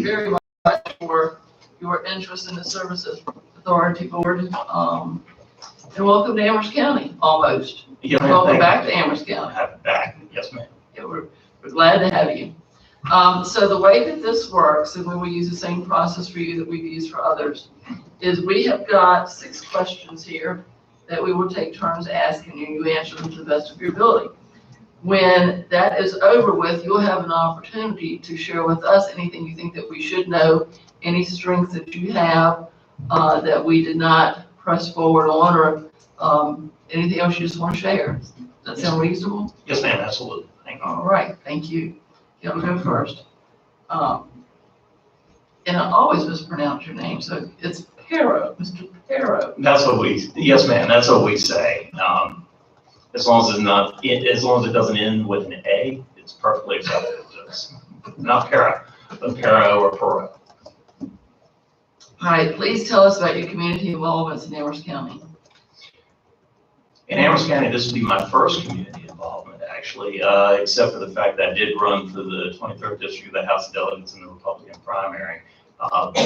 very much for your interest in the Services Authority Board. And welcome to Amherst County, almost. Yeah, Welcome back to Amherst County. Back, yes, ma'am. Yeah, we're glad to have you. So the way that this works, and we will use the same process for you that we've used for others, is we have got 6 questions here that we will take turns asking you. You answer them to the best of your ability. When that is over with, you'll have an opportunity to share with us anything you think that we should know, any strengths that you have that we did not press forward on, or anything else you just want to share. Does that sound reasonable? Yes, ma'am, absolutely. Thank you. All right, thank you. You'll go first. And I always mispronounce your name, so it's Pero, Mr. Pero. That's what we, yes, ma'am, that's what we say. As long as it's not, as long as it doesn't end with an A, it's perfectly acceptable to us. Not Para, but Pero or Poro. All right, please tell us about your community involvements in Amherst County. In Amherst County, this would be my first community involvement, actually, except for the fact that I did run for the 23rd District of the House of Delegates in the Republican primary.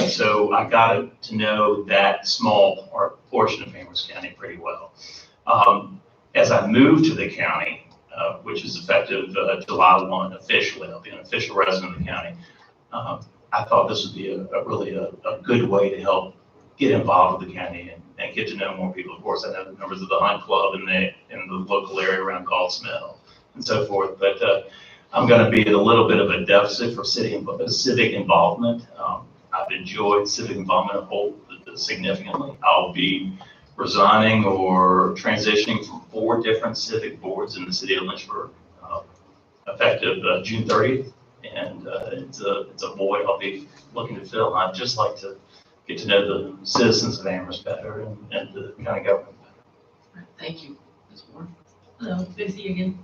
So I got to know that small portion of Amherst County pretty well. As I moved to the county, which is effective July 1 officially, I'll be an official resident of the county. I thought this would be a really good way to help get involved with the county and get to know more people. Of course, I know the members of the Hunt Club in the local area around Galt's Mill and so forth. But I'm going to be at a little bit of a deficit for civic involvement. I've enjoyed civic involvement significantly. I'll be resigning or transitioning from 4 different civic boards in the city of Lynchburg, effective June 30th. And it's a void I'll be looking to fill. I'd just like to get to know the citizens of Amherst better and the county government better. Thank you, Ms. Moore. Hello, good to see you again.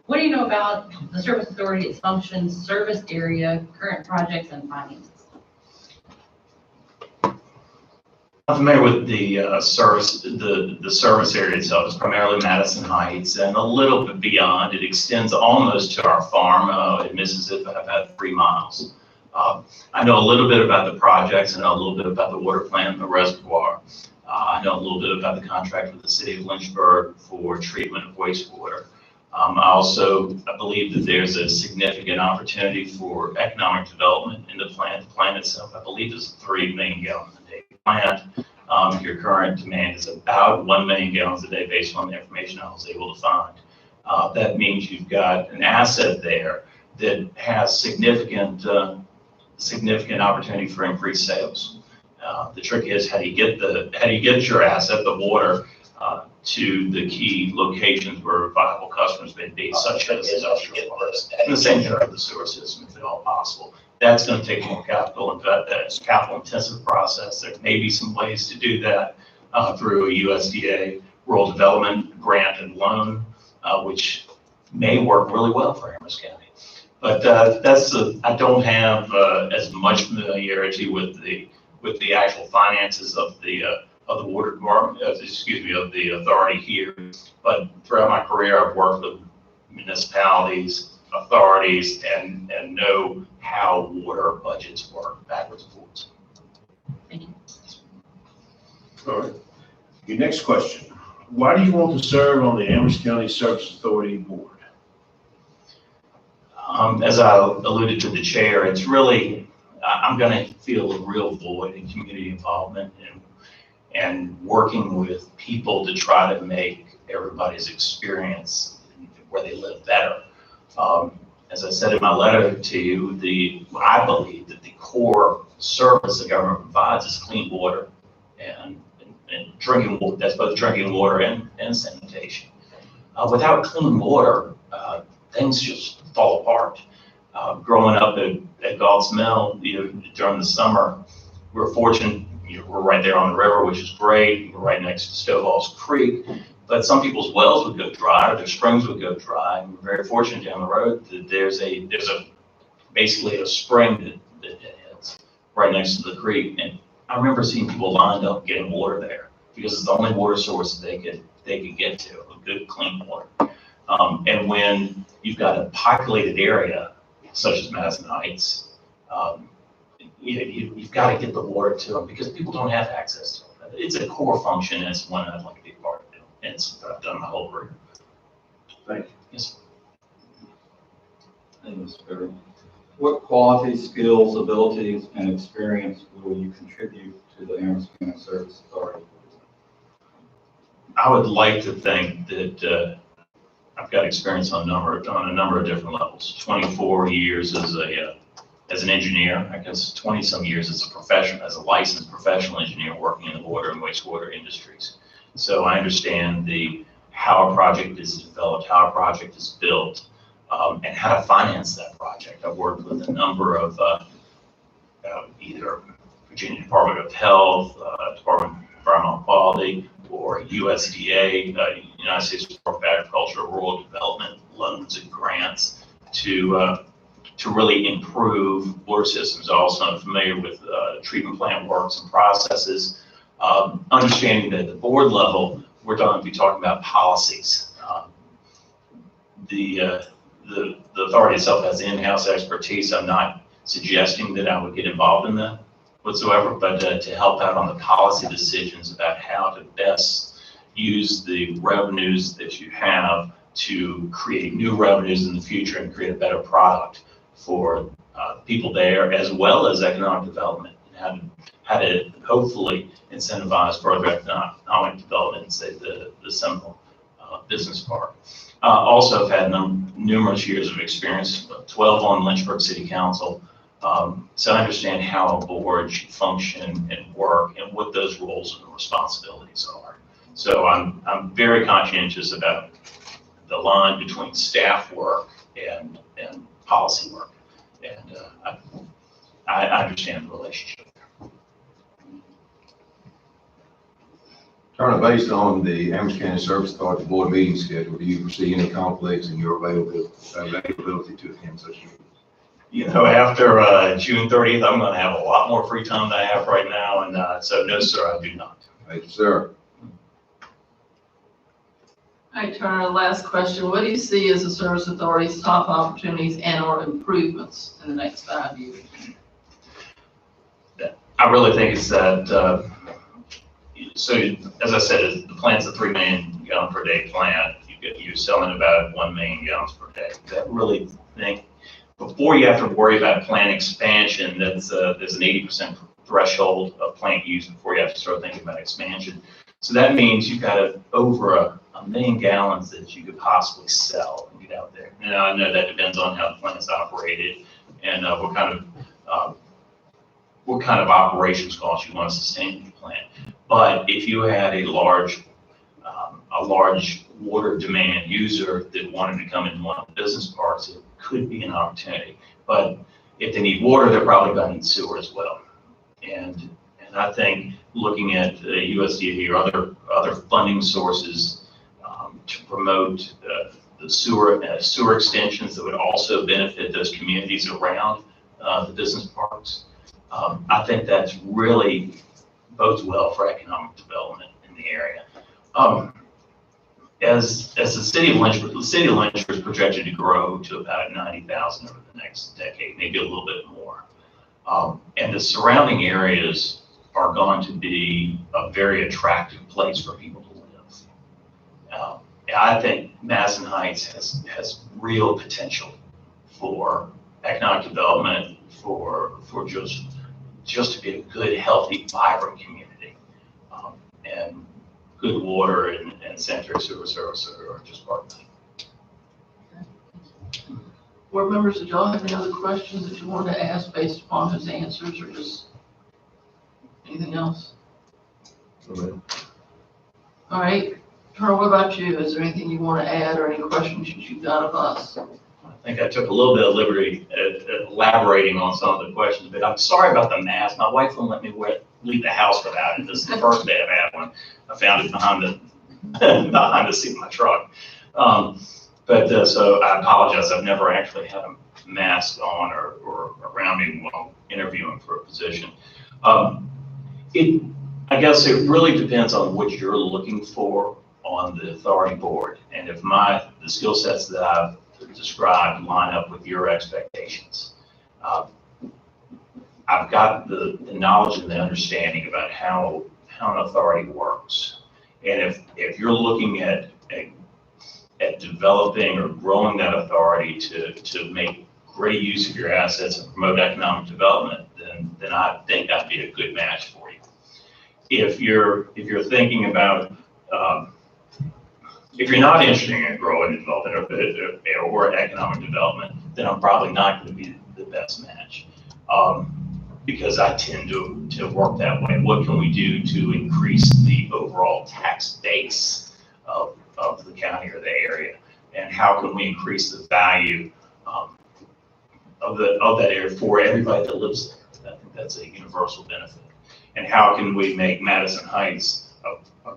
What do you know about the Service Authority, its functions, service area, current projects, and finances? I'm familiar with the service area itself. It's primarily Madison Heights and a little bit beyond. It extends almost to our farm in Mississippi, about 3 miles. I know a little bit about the projects. I know a little bit about the water plant and the reservoir. I know a little bit about the contract with the city of Lynchburg for treatment of wastewater. I believe that there's a significant opportunity for economic development in the plant. The plant itself, I believe, is a 3 million gallons a day plant. Your current demand is about 1 million gallons a day based on the information I was able to find. That means you've got an asset there that has significant opportunity for increased sales. The trick is how do you get your asset, the water, to the key locations where viable customers may be, such as industrial parks, and the same thing with the sewer system, if at all possible. That's going to take more capital. In fact, that's a capital-intensive process. There may be some ways to do that through a USDA rural development grant and loan, which may work really well for Amherst County. But I don't have as much familiarity with the actual finances of the water department, of the authority here. But throughout my career, I've worked with municipalities, authorities, and know how water budgets work backwards and forwards. Thank you. All right. Your next question. Why do you want to serve on the Amherst County Service Authority Board? As I alluded to the chair, it's really, I'm going to feel a real void in community involvement and working with people to try to make everybody's experience where they live better. As I said in my letter to you, I believe that the core service the government provides is clean water and drinking water. That's both drinking water and sanitation. Without clean water, things just fall apart. Growing up at Galt's Mill, during the summer, we're fortunate. We're right there on the river, which is great. We're right next to Stovall's Creek. But some people's wells would go dry, or their springs would go dry. And we're very fortunate down the road that there's basically a spring that heads right next to the creek. And I remember seeing people lined up getting water there because it's the only water source they could get to, a good clean water. And when you've got a populated area such as Madison Heights, you've got to get the water to them because people don't have access to it. It's a core function, and it's one I'd like to be a part of. And it's what I've done my whole career. Thank you. Yes. Thank you, Mr. Perry. What qualities, skills, abilities, and experience will you contribute to the Amherst County Service Authority? I would like to think that I've got experience on a number of different levels. 24 years as an engineer, I guess 20 some years as a licensed professional engineer working in the water and wastewater industries. So I understand how a project is developed, how a project is built, and how to finance that project. I've worked with a number of either Virginia Department of Health, Department of Environmental Quality, or USDA, United States Department of Agriculture, Rural Development loans and grants to really improve water systems. Also, I'm familiar with treatment plant works and processes. Understanding that at the board level, we're going to be talking about policies. The authority itself has in-house expertise. I'm not suggesting that I would get involved in that whatsoever, but to help out on the policy decisions about how to best use the revenues that you have to create new revenues in the future and create a better product for people there, as well as economic development, and how to hopefully incentivize further economic development in, say, the Seminole Business Park. Also, I've had numerous years of experience, 12 on Lynchburg City Council, so I understand how a board should function and work and what those roles and responsibilities are. So I'm very conscientious about the line between staff work and policy work, and I understand the relationship. Turner, based on the Amherst County Service Authority Board meeting schedule, do you foresee any conflicts in your availability to attend such meetings? You know, after June 30th, I'm going to have a lot more free time than I have right now, and so no, sir, I do not. Thank you, sir. All right, Turner, last question. What do you see as the service authority's top opportunities and/or improvements in the next 5 years? I really think it's that, so as I said, the plant's a 3 million gallon per day plant. You're selling about 1 million gallons per day. I really think before you have to worry about plant expansion, there's an 80% threshold of plant use before you have to start thinking about expansion. So that means you've got over a million gallons that you could possibly sell and get out there. Now, I know that depends on how the plant's operated and what kind of operations costs you want to sustain in the plant. But if you had a large water demand user that wanted to come into one of the business parks, it could be an opportunity. But if they need water, they're probably going to need sewer as well. And I think looking at USDA or other funding sources to promote the sewer extensions that would also benefit those communities around the business parks, I think that's really bodes well for economic development in the area. As the city of Lynchburg is projected to grow to about 90,000 over the next decade, maybe a little bit more. And the surrounding areas are going to be a very attractive place for people to live. I think Madison Heights has real potential for economic development, for just to be a good, healthy, vibrant community. And good water and sanitary sewer service are just part of that. Board members, did y'all have any other questions that you wanted to ask based upon his answers, or just anything else? Okay. All right, Turner, what about you? Is there anything you want to add or any questions you've got of us? I think I took a little bit of liberty at elaborating on some of the questions, but I'm sorry about the mask. My wife wouldn't let me leave the house without it. This is the first day I've had one. I found it behind the seat of my truck. So I apologize. I've never actually had a mask on or around me while interviewing for a position. I guess it really depends on what you're looking for on the authority board, and if the skill sets that I've described line up with your expectations. I've got the knowledge and the understanding about how an authority works. And if you're looking at developing or growing that authority to make great use of your assets and promote economic development, then I think that'd be a good match for you. If you're thinking about, if you're not interested in growing and development or economic development, then I'm probably not going to be the best match. Because I tend to work that way. What can we do to increase the overall tax base of the county or the area? And how can we increase the value of that area for everybody that lives there? I think that's a universal benefit. And how can we make Madison Heights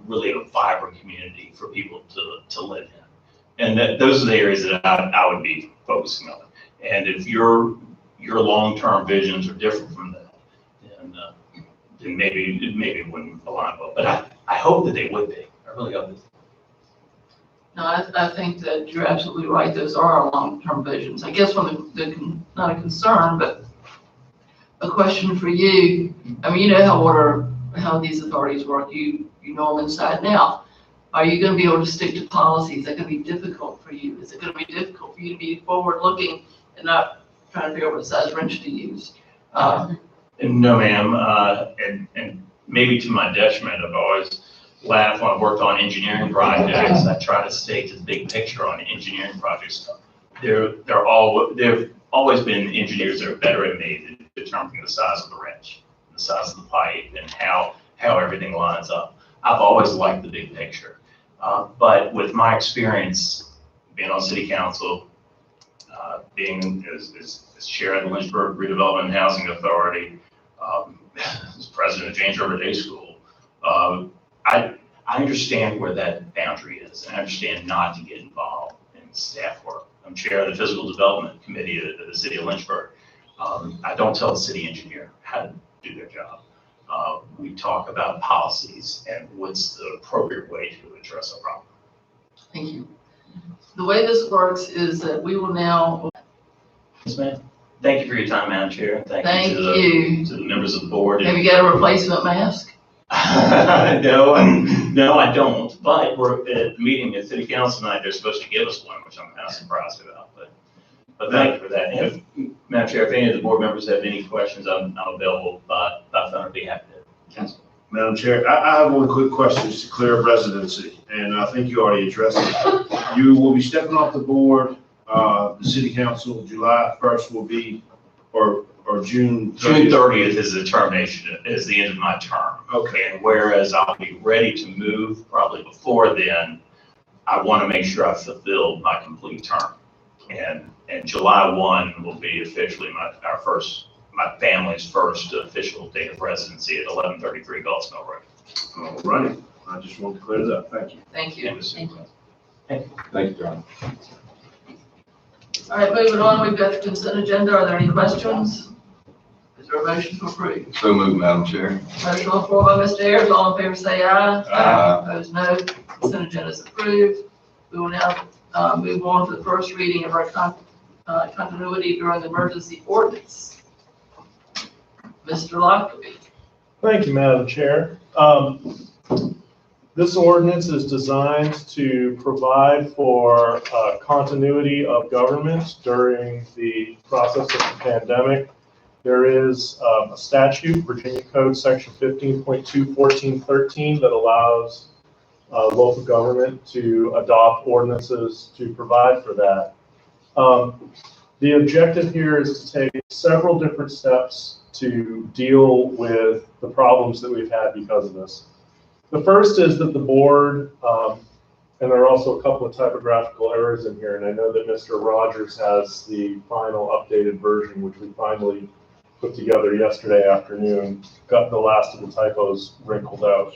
really a vibrant community for people to live in? And those are the areas that I would be focusing on. And if your long-term visions are different from that, then maybe it wouldn't align well. But I hope that they would be. I really hope that. No, I think that you're absolutely right. Those are our long-term visions. I guess not a concern, but a question for you. I mean, you know how these authorities work. You know them inside and out. Are you going to be able to stick to policies? Is that going to be difficult for you? Is it going to be difficult for you to be forward-looking and not trying to figure out what size wrench to use? No, ma'am. And maybe to my detriment, I've always laughed when I worked on engineering projects. I try to stay to the big picture on engineering projects. They've always been engineers that are better at me than determining the size of the wrench, the size of the pipe, and how everything lines up. I've always liked the big picture. But with my experience being on city council, being as chair of the Lynchburg Redevelopment and Housing Authority, as president of James River Day School, I understand where that boundary is, and I understand not to get involved in staff work. I'm chair of the Physical Development Committee of the city of Lynchburg. I don't tell the city engineer how to do their job. We talk about policies and what's the appropriate way to address a problem. Thank you. The way this works is that we will now. Yes, ma'am. Thank you for your time, Madam Chair. Thank to you. the members of the board. Have you got a replacement mask? No, I don't. But we're at the meeting at City Council tonight. They're supposed to give us one, which I'm kind of surprised about. But thank you for that. And if, Madam Chair, if any of the board members have any questions, I'm available by phone. I'd be happy to answer. Madam Chair, I have one quick question just to clear up residency, and I think you already addressed it. You will be stepping off the board, the city council, July 1st will be, or June 30th? June 30th is the termination, is the end of my term. Okay. And whereas I'll be ready to move probably before then, I want to make sure I've fulfilled my complete term. And July 1 will be officially my family's first official date of residency at 1133 Gulf Mill Road. All right. I just wanted to clear that up. Thank you. Thank you. Thank you. Thank you, John. All right, moving on, we've got the consent agenda. Are there any questions? Is there a motion to approve? So moved, Madam Chair. Motion on the floor by Mr. Ayers. All in favor say aye. Aye. Opposed, no. Consent agenda is approved. We will now move on to the first reading of our continuity during the emergency ordinance. Mr. Lockerbie. Thank you, Madam Chair. This ordinance is designed to provide for continuity of government during the process of the pandemic. There is a statute, Virginia Code Section 15.21413, that allows local government to adopt ordinances to provide for that. The objective here is to take several different steps to deal with the problems that we've had because of this. The first is that the board, and there are also a couple of typographical errors in here, and I know that Mr. Rogers has the final updated version, which we finally put together yesterday afternoon, got the last of the typos wrinkled out.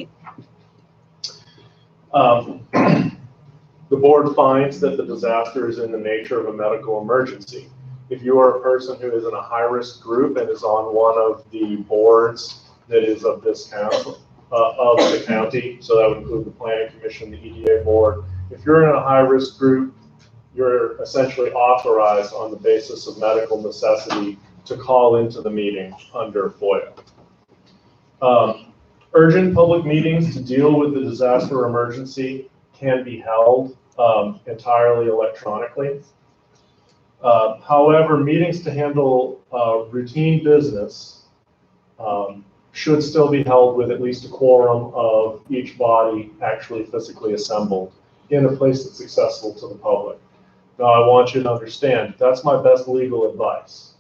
The board finds that the disaster is in the nature of a medical emergency. If you are a person who is in a high-risk group and is on one of the boards that is of this council, of the county, so that would include the Planning Commission, the EDA board. If you're in a high-risk group, you're essentially authorized on the basis of medical necessity to call into the meeting under FOIA. Urgent public meetings to deal with the disaster emergency can be held entirely electronically. However, meetings to handle routine business should still be held with at least a quorum of each body actually physically assembled in a place that's accessible to the public. Now, I want you to understand, that's my best legal advice.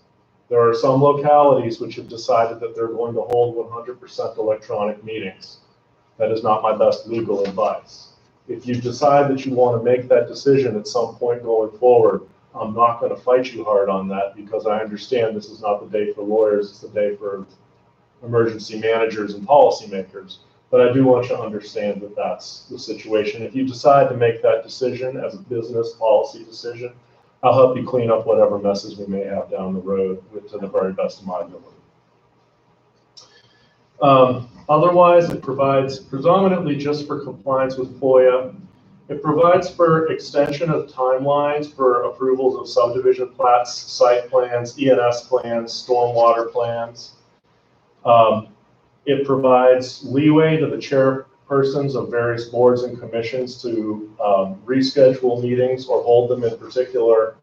There are some localities which have decided that they're going to hold 100% electronic meetings. That is not my best legal advice. If you decide that you want to make that decision at some point going forward, I'm not going to fight you hard on that because I understand this is not the day for lawyers, it's the day for emergency managers and policymakers. But I do want you to understand that that's the situation. If you decide to make that decision as a business policy decision, I'll help you clean up whatever messes we may have down the road to the very best of my ability. Otherwise, it provides predominantly just for compliance with FOIA. It provides for extension of timelines for approvals of subdivision plats, site plans, ENS plans, stormwater plans. It provides leeway to the chairpersons of various boards and commissions to reschedule meetings or hold them in particular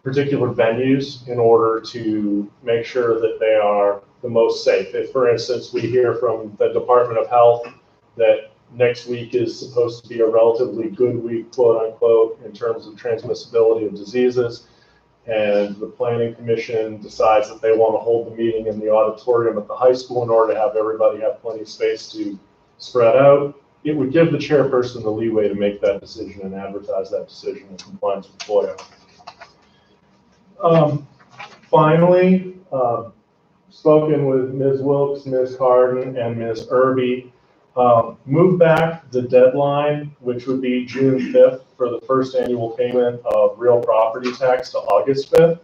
venues in order to make sure that they are the most safe. If, for instance, we hear from the Department of Health that next week is supposed to be a relatively good week, quote unquote, in terms of transmissibility of diseases, and the Planning Commission decides that they want to hold the meeting in the auditorium at the high school in order to have everybody have plenty of space to spread out, it would give the chairperson the leeway to make that decision and advertise that decision in compliance with FOIA. Finally, spoken with Ms. Wilkes, Ms. Carden, and Ms. Irby, move back the deadline, which would be June 5th for the first annual payment of real property tax to August 5th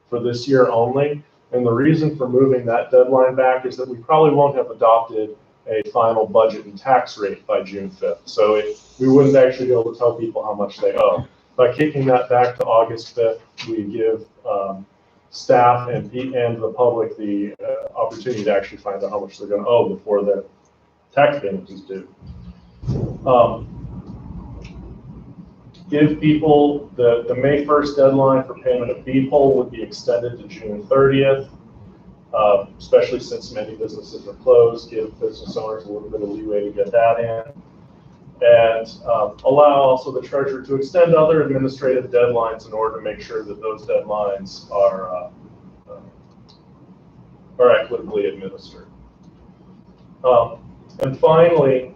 for this year only. And the reason for moving that deadline back is that we probably won't have adopted a final budget and tax rate by June 5th. So we wouldn't actually be able to tell people how much they owe. By kicking that back to August 5th, we give staff and the public the opportunity to actually find out how much they're going to owe before their tax payment is due. Give people the May 1st deadline for payment of B-poll would be extended to June 30th, especially since many businesses are closed. Give business owners a little bit of leeway to get that in. And allow also the treasurer to extend other administrative deadlines in order to make sure that those deadlines are equitably administered. And finally,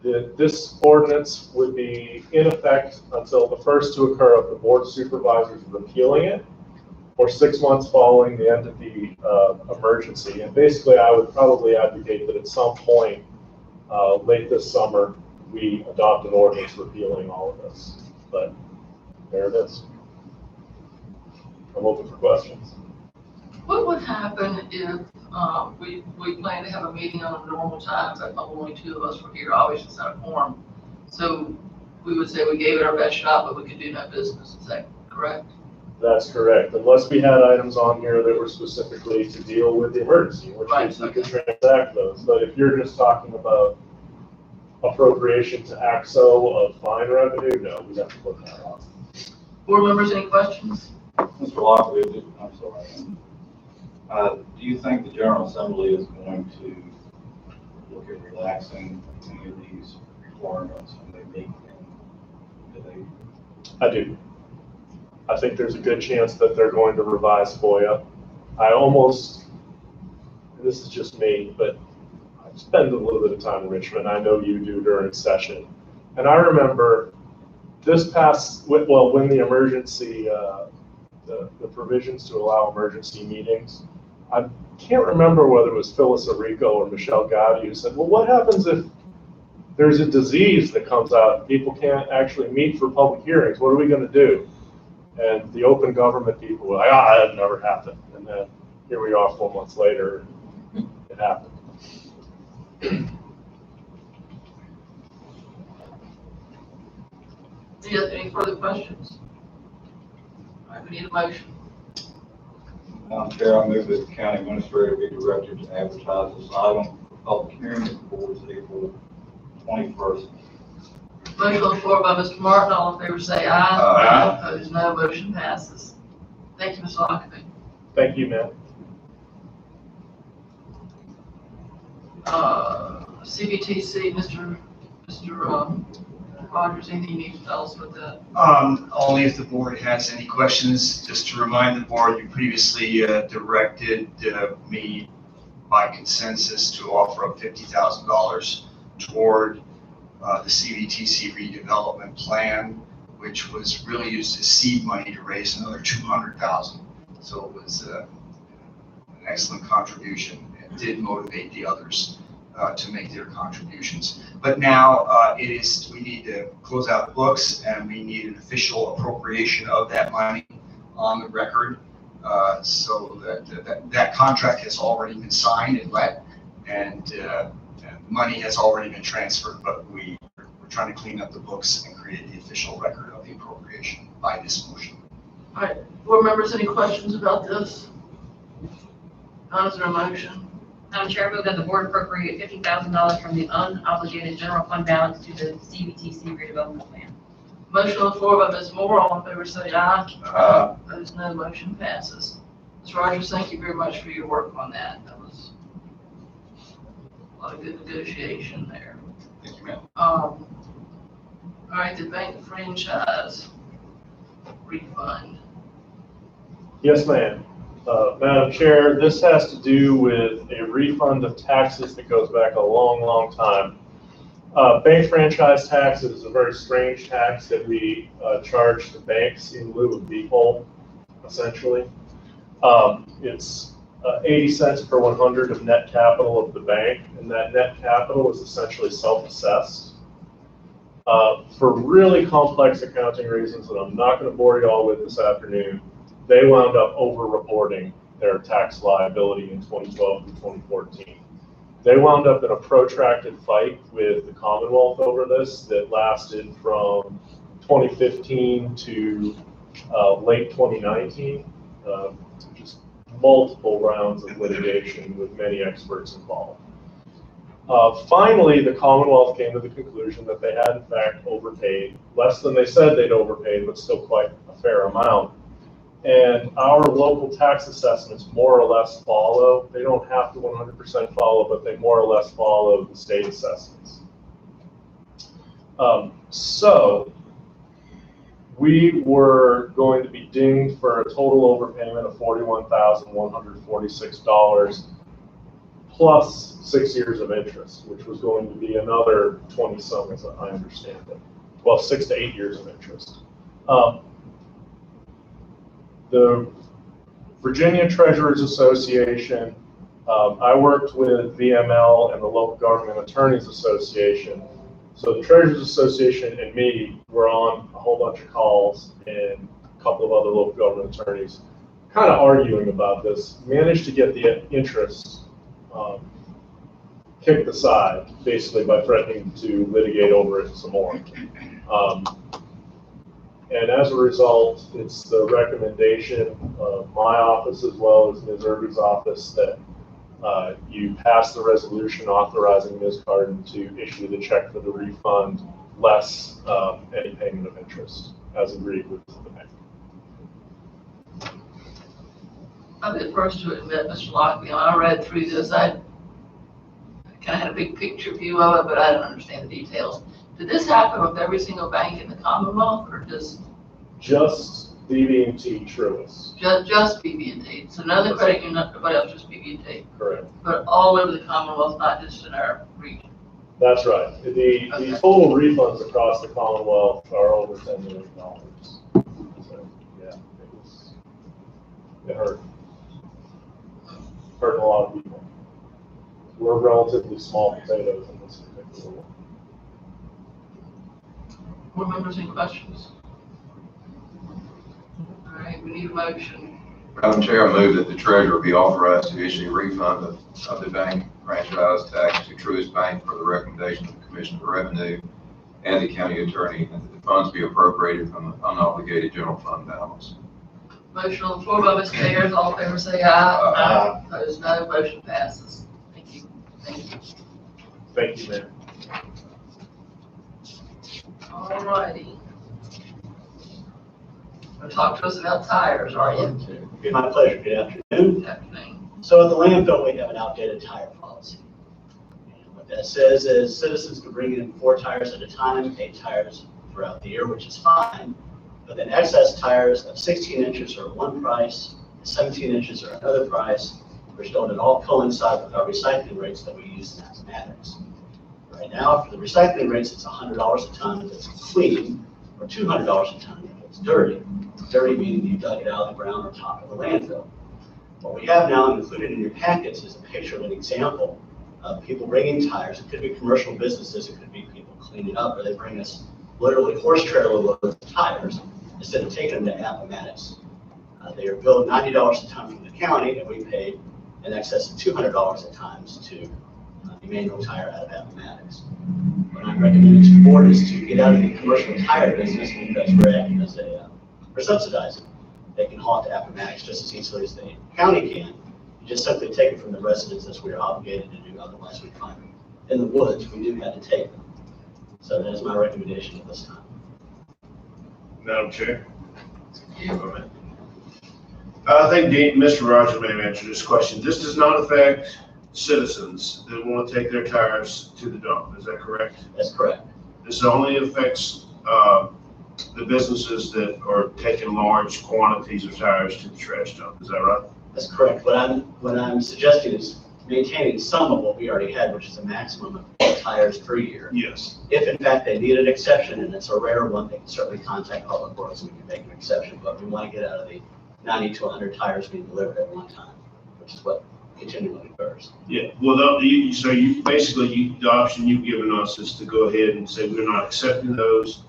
this ordinance would be in effect until the first to occur of the Board of Supervisors repealing it, or 6 months following the end of the emergency. And basically, I would probably advocate that at some point late this summer, we adopt an ordinance repealing all of this. But there it is. I'm open for questions. What would happen if we plan to have a meeting on a normal time, but only 2 of us were here? Obviously, it's not a quorum. So we would say we gave it our best shot, but we could do no business. Is that correct? That's correct, unless we had items on here that were specifically to deal with the emergency, in which case we could transact those. But if you're just talking about appropriation to AXO of fine revenue, no, we'd have to put that on. Board members, any questions? Mr. Lockwood, I'm sorry. Do you think the General Assembly is going to look at relaxing any of these requirements when they meet today? I do. I think there's a good chance that they're going to revise FOIA. This is just me, but I spend a little bit of time in Richmond. I know you do during session. And I remember when the emergency, the provisions to allow emergency meetings, I can't remember whether it was Phyllis Arrico or Michelle Gowdy who said, well, what happens if there's a disease that comes out and people can't actually meet for public hearings? What are we going to do? And the open government people were like, that never happened. And then here we are 4 months later, and it happened. Any further questions? All right, we need a motion. Madam Chair, I move that the county administrator be directed to advertise this item for public hearing at the board's April 21st. Motion on the floor by Mr. Martin, all in favor say aye. Aye. Opposed, no, motion passes. Thank you, Ms. Lockley. Thank you, ma'am. CBTC, Mr. Rogers, anything you need to tell us with that? Only if the board has any questions. Just to remind the board, you previously directed me by consensus to offer up $50,000 toward the CVTC redevelopment plan, which was really used as seed money to raise another $200,000. So it was an excellent contribution and did motivate the others to make their contributions. But now we need to close out the books and we need an official appropriation of that money on the record. So that contract has already been signed and let, and money has already been transferred, but we're trying to clean up the books and create the official record of the appropriation by this motion. All right, board members, any questions about this? None, is there a motion? Madam Chair, I move that the board appropriate $50,000 from the unobligated general fund balance to the CVTC redevelopment plan. Motion on the floor by Ms. Moore, all in favor say aye. Aye. Opposed, no, motion passes. Ms. Rogers, thank you very much for your work on that. That was a lot of good negotiation there. Thank you, ma'am. All right, the bank franchise refund. Yes, ma'am. Madam Chair, this has to do with a refund of taxes that goes back a long, long time. Bank franchise tax is a very strange tax that we charge the banks in lieu of default, essentially. It's 80 cents per 100 of net capital of the bank, and that net capital is essentially self-assessed. For really complex accounting reasons that I'm not going to bore you all with this afternoon, they wound up over-reporting their tax liability in 2012 and 2014. They wound up in a protracted fight with the Commonwealth over this that lasted from 2015 to late 2019, just multiple rounds of litigation with many experts involved. Finally, the Commonwealth came to the conclusion that they had in fact overpaid, less than they said they'd overpaid, but still quite a fair amount. And our local tax assessments more or less follow. They don't have to 100% follow, but they more or less follow the state assessments. So we were going to be dinged for a total overpayment of $41,146 plus 6 years of interest, which was going to be another 20-some, as I understand it. Well, 6 to 8 years of interest. The Virginia Treasurers Association, I worked with VML and the Local Government Attorneys Association. So the Treasurers Association and me were on a whole bunch of calls, and a couple of other local government attorneys kind of arguing about this, managed to get the interest kicked aside, basically by threatening to litigate over it some more. And as a result, it's the recommendation of my office as well as Ms. Irby's office that you pass the resolution authorizing Ms. Carden to issue the check for the refund less any payment of interest, as agreed with the bank. I'll be the first to admit, Mr. Lockley, I read through this. I kind of had a big picture view of it, but I didn't understand the details. Did this happen with every single bank in the Commonwealth, or just BB&T Truist? Just BB&T. So none of the credit union, nobody else, just BB&T. Correct. But all over the Commonwealth, not just in our region. That's right. The total refunds across the Commonwealth are over $10 million. So yeah, it hurt. Hurt a lot of people. We're relatively small potatoes in this particular one. Board members, any questions? All right, we need a motion. Madam Chair, I move that the treasurer be authorized to issue a refund of the bank franchise tax to Truist Bank for the recommendation of the Commissioner of Revenue and the county attorney, and that the funds be appropriated from the unobligated general fund balance. Motion on the floor by Mr. Ayers, all in favor say aye. Opposed, no, motion passes. Thank you. Thank you. Thank you, Mayor. All righty. Gonna talk to us about tires, are you? It'd be my pleasure. Good afternoon. Good afternoon. So at the landfill, we have an outdated tire policy. And what that says is citizens can bring in 4 tires at a time, 8 tires throughout the year, which is fine. But then excess tires of 16 inches are one price, 17 inches are another price, which don't at all coincide with our recycling rates that we use in mathematics. Right now, for the recycling rates, it's $100 a ton if it's clean, or $200 a ton if it's dirty. Dirty meaning you dug it out of the ground or top of the landfill. What we have now included in your packets is a picture of an example of people bringing tires. It could be commercial businesses, it could be people cleaning up, or they bring us literally horse trailer loads of tires instead of taking them to Appomattox. They are billed $90 a ton from the county, and we pay in excess of $200 at times to Emmanuel Tire out of Appomattox. What I'm recommending to the board is to get out of the commercial tire business because we're acting as we're subsidizing. They can haul it to Appomattox just as easily as the county can. You just simply take it from the residents as we are obligated to do, otherwise we find them in the woods, we do have to take them. So that is my recommendation at this time. Madam Chair. You. I think Mr. Rogers may have answered this question. This does not affect citizens that want to take their tires to the dump. Is that correct? That's correct. This only affects the businesses that are taking large quantities of tires to the trash dump. Is that right? That's correct. What I'm suggesting is maintaining some of what we already had, which is a maximum of 8 tires per year. Yes. If in fact they need an exception, and it's a rare one, they can certainly contact Public Works and we can make an exception, but we want to get out of the 90 to 100 tires being delivered at one time, which is what continually occurs. Yeah. Well, so you basically, the option you've given us is to go ahead and say we're not accepting those,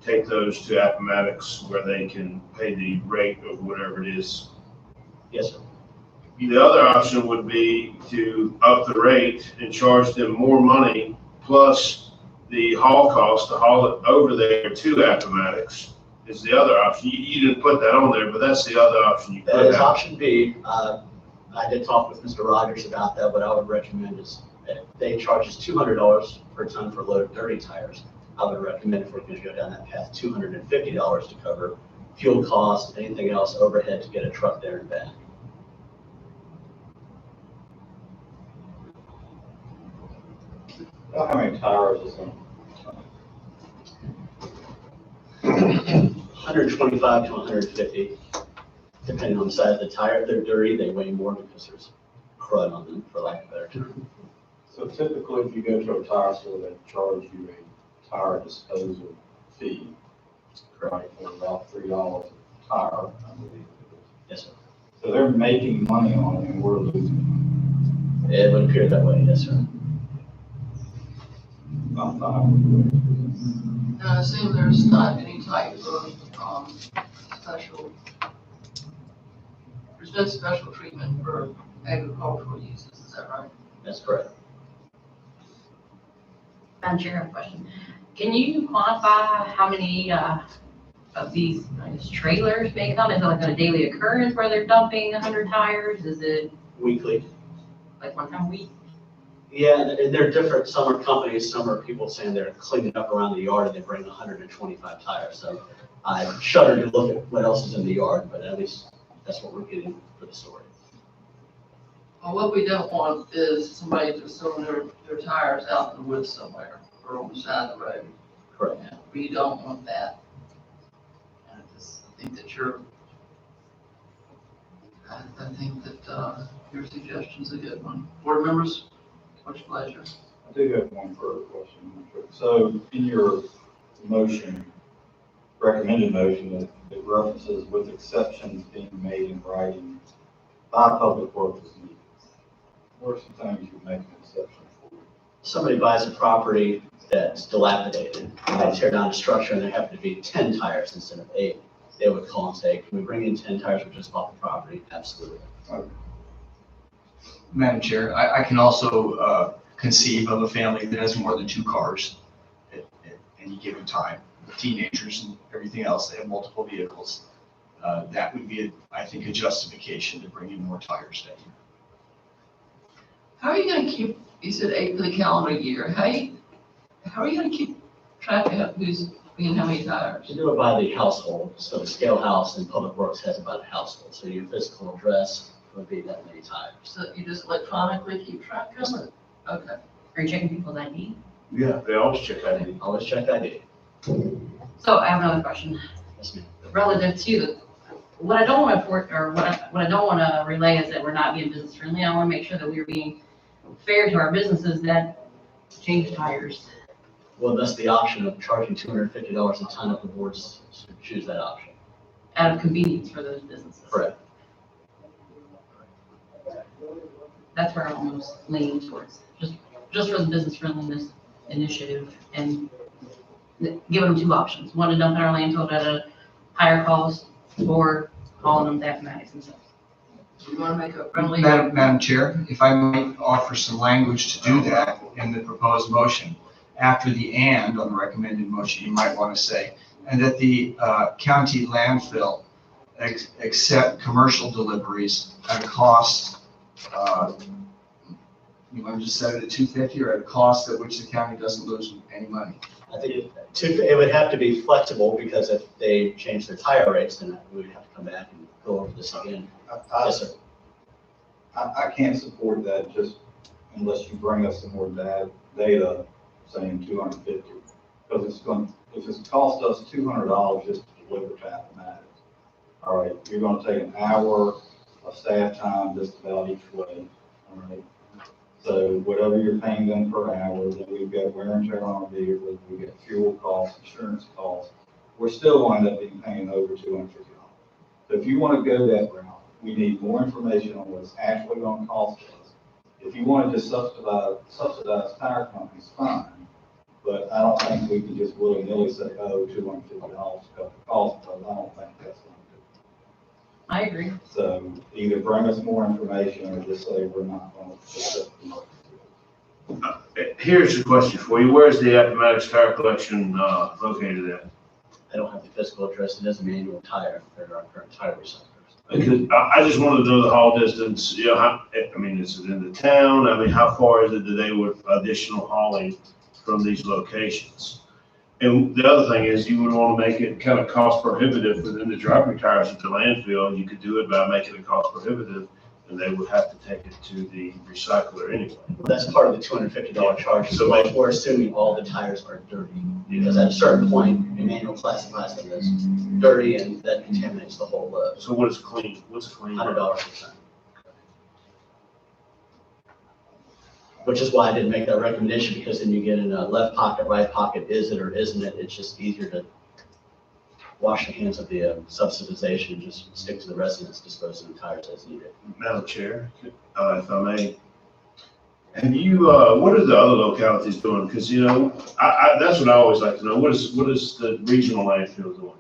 take those to Appomattox where they can pay the rate of whatever it is. Yes, sir. The other option would be to up the rate and charge them more money plus the haul cost to haul it over there to Appomattox is the other option. You didn't put that on there, but that's the other option you put That is out. option B. I did talk with Mr. Rogers about that. What I would recommend is if they charge us $200 per ton for a load of dirty tires, I would recommend if we're going to go down that path, $250 to cover fuel costs, anything else overhead to get a truck there and back. How many tires is in? 125 to 150, depending on the size of the tire. If they're dirty, they weigh more because there's crud on them, for lack of a better term. So typically, if you go to a tire store, they charge you a tire disposal fee, right, for about $3 a tire, I believe it is. Yes, sir. So they're making money on it and we're losing money. It would appear that way, yes, sir. I'm fine with it. And I assume there's not any type of special, there's no special treatment for agricultural uses, is that right? That's correct. Madam Chair, I have a question. Can you quantify how many of these, I guess, trailers make them? Is it like a daily occurrence where they're dumping 100 tires? Is it Weekly. like one time a week? Yeah, and they're different. Some are companies, some are people saying they're cleaning up around the yard and they bring 125 tires. So I shudder to look at what else is in the yard, but at least that's what we're getting for the story. Well, what we don't want is somebody just throwing their tires out in the woods somewhere or on the side of the road. Correct. Yeah, we don't want that. And I think that I think that your suggestion's a good one. Board members, what's your pleasure? I do have one further question. So in your motion, recommended motion, it references with exceptions being made in writing by Public Works as needed. What are some things you make an exception for? Somebody buys a property that's dilapidated, and they tear down a structure and there happen to be 10 tires instead of 8. They would call and say, can we bring in 10 tires? We just bought the property. Absolutely. Okay. Madam Chair, I can also conceive of a family that has more than 2 cars at any given time. Teenagers and everything else, they have multiple vehicles. that would be, I think, a justification to bring in more tires down here. How are you gonna keep, you said 8 for the calendar year, how are you gonna keep track of who's being how many tires? To do it by the household, so the scale house and Public Works has about a household, so your physical address would be that many tires. So you just electronically keep track of it? Okay. Are you checking people's ID? Yeah, they always check ID. Always check ID. So I have another question. Yes, ma'am. Relative to what I don't want to what I don't want to relay is that we're not being business friendly. I want to make sure that we're being fair to our businesses that change tires. Well, that's the option of charging $250 a ton if the boards choose that option. Out of convenience for those businesses. Correct. That's where I almost lean towards, just for the business friendliness initiative and giving them two options. One, to dump in our landfill at a higher cost, or hauling them to Appomattox themselves. You wanna make a friendly? Madam Chair, if I might offer some language to do that in the proposed motion. After the "and" on the recommended motion, you might want to say, and that the county landfill accept commercial deliveries at a cost, you want to just set it at $250 or at a cost at which the county doesn't lose any money? I think it would have to be flexible, because if they change their tire rates, then we would have to come back and go over this again. Yes, sir. I can't support that just unless you bring us some more data saying 250. Because if it's cost us $200 just to deliver to Appomattox, all right, you're gonna take an hour of staff time just about each way, all right? So whatever you're paying them per hour, then we've got wear and tear on our vehicles, we've got fuel costs, insurance costs, we're still going to end up being paying over $250. So if you want to go that route, we need more information on what it's actually going to cost us. If you want to just subsidize tire companies, fine, but I don't think we can just willy-nilly say, oh, $250 to cut the cost, because I don't think that's going to do it. I agree. So either bring us more information or just say we're not going to accept the market. Here's the question for you. Where's the Appomattox Tire Collection located at? I don't have the physical address. It is a manual tire. There are current tire recyclers. Because I just wanted to know the haul distance, you know, I mean, is it in the town? I mean, how far is it that they would additional hauling from these locations? And the other thing is, you would want to make it kind of cost prohibitive for them to drop your tires at the landfill. You could do it by making it cost prohibitive, and they would have to take it to the recycler anyway. That's part of the $250 charge. So So we're assuming all the tires are dirty, because at a certain point, a manual classifies them as dirty, and that contaminates the whole load. So what is clean? What's clean? $100 a ton. Which is why I didn't make that recommendation, because then you get in a left pocket, right pocket, is it or isn't it? It's just easier to wash the hands of the subsidization and just stick to the residents disposing of tires as needed. Madam Chair, if I may, have you, what are the other localities doing? Because, you know, that's what I always like to know. What is the regional landfill doing?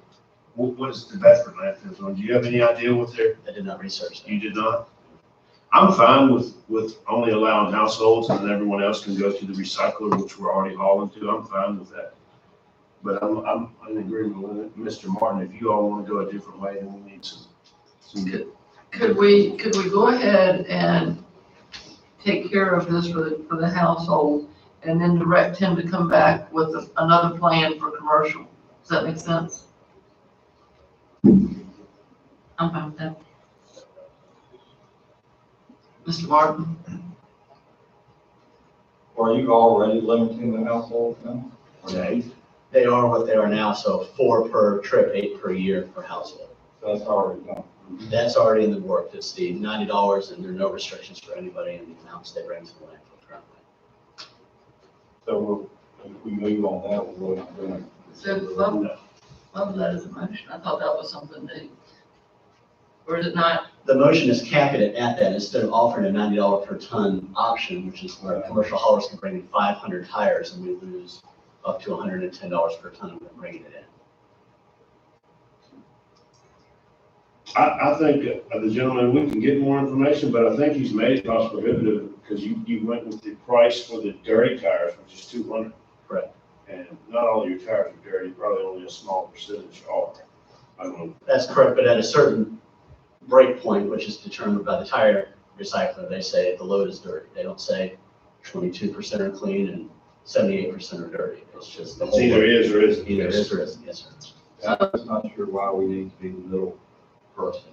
What is the Bedford landfill doing? Do you have any idea what they're? I did not research that. You did not? I'm fine with only allowing households, and then everyone else can go to the recycler, which we're already hauling to. I'm fine with that. But I'm in agreement with Mr. Martin. If you all want to go a different way, then we need some good. Could we go ahead and take care of this for the household and then direct him to come back with another plan for commercial? Does that make sense? I'm fine with that. Mr. Martin? Are you already limiting the household now? Okay. They are what they are now, so 4 per trip, 8 per year per household. That's already done. That's already in the work. It's the $90, and there are no restrictions for anybody in the amounts they bring to the landfill currently. So if we move on that, we're really doing it. So love that as a motion. I thought that was something new. Or is it not? The motion is capping it at that, instead of offering a $90 per ton option, which is where commercial haulers can bring in 500 tires, and we lose up to $110 per ton when bringing it in. I think the gentleman, we can get more information, but I think he's made it cost prohibitive because you went with the price for the dirty tires, which is $200. Correct. And not all of your tires are dirty, probably only a small percentage are. I don't know. That's correct, but at a certain break point, which is determined by the tire recycler, they say the load is dirty. They don't say 22% are clean and 78% are dirty. It's just the It's whole. either is or isn't. Either is or isn't, yes, sir. I'm just not sure why we need to be the middle person.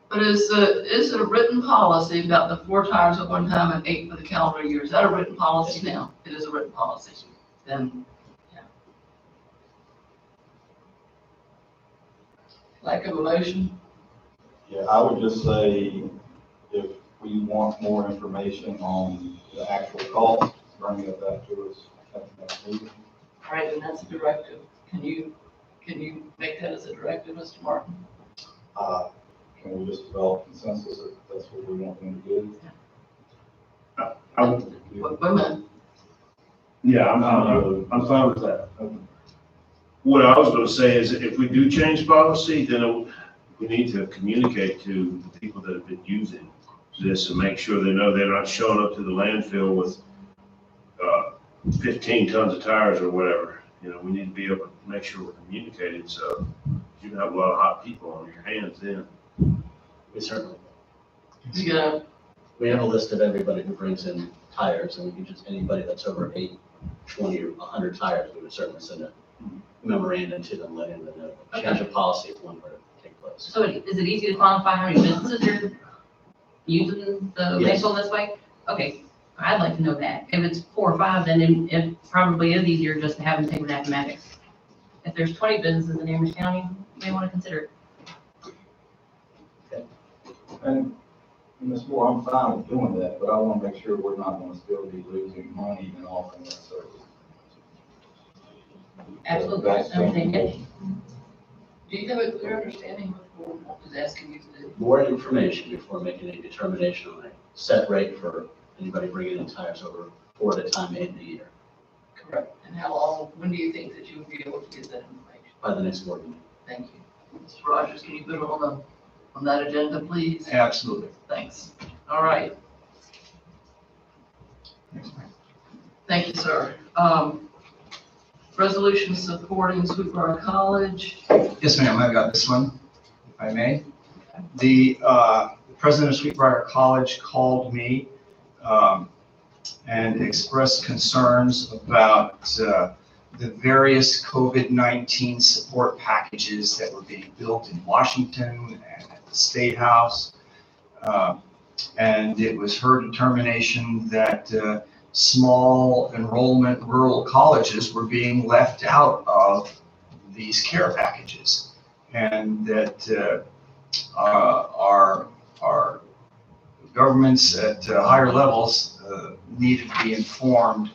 But is it a written policy about the 4 tires at one time and 8 for the calendar year? Is that a written policy now? It is a written policy. Then, yeah. Lack of a motion? Yeah, I would just say if we want more information on the actual cost, bring it back to us at the next meeting. All right, and that's a directive. Can you make that as a directive, Mr. Martin? Can we just develop consensus if that's what we want them to do? Wait a minute. Yeah, I'm fine with that. What I was gonna say is if we do change policy, then we need to communicate to the people that have been using this and make sure they know they're not showing up to the landfill with 15 tons of tires or whatever. You know, we need to be able to make sure we're communicating, so you have a lot of hot people on your hands then. We certainly. You gotta, We have a list of everybody who brings in tires, and we can just, anybody that's over 8, 20, or 100 tires, we would certainly send a memorandum to them, letting them know, change of policy if one were to take place. So is it easy to quantify how many businesses are using the Yes. landfill this way? Okay, I'd like to know that. If it's 4 or 5, then it probably is easier just to have them take mathematics. If there's 20 businesses in Amherst County, you may want to consider it. And Ms. Moore, I'm fine with doing that, but I want to make sure we're not going to still be losing money in offering that service. Absolutely, That's everything. do you have a clear understanding of what I was asking you to do? More information before making a determination on a set rate for anybody bringing in tires over 4 at a time in the year, Correct. And how long, when do you think that you would be able to get that information? by the next board meeting. Thank you. Mr. Rogers, can you put it on that agenda, please? Absolutely. Thanks. All right. Thank you, sir. Resolution supporting Sweetwater College. Yes, ma'am, I've got this one, if I may. The president of Sweetbriar College called me and expressed concerns about the various COVID-19 support packages that were being built in Washington and at the State House. And it was her determination that small enrollment rural colleges were being left out of these care packages, and that our governments at higher levels needed to be informed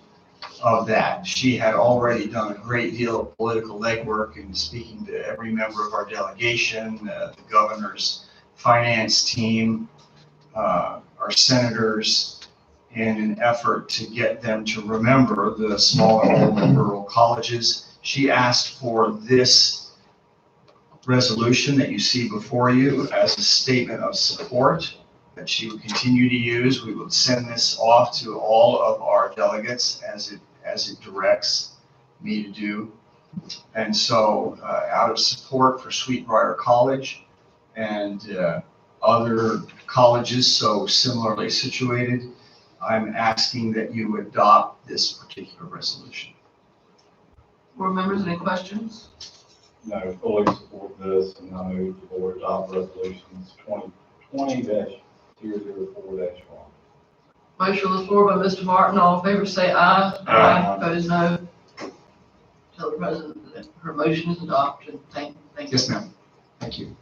of that. She had already done a great deal of political legwork in speaking to every member of our delegation, the governor's finance team, our senators, in an effort to get them to remember the small enrollment rural colleges. She asked for this resolution that you see before you as a statement of support that she would continue to use. We would send this off to all of our delegates as it directs me to do. And so out of support for Sweetbriar College and other colleges so similarly situated, I'm asking that you adopt this particular resolution. Board members, any questions? No, fully support this, and I move the board adopt resolutions 2020-004-1. Motion on the floor by Mr. Martin. All in favor, say aye. Aye. Opposed, no. Tell the president that her motion is adopted. Thank you. Yes, ma'am. Thank you.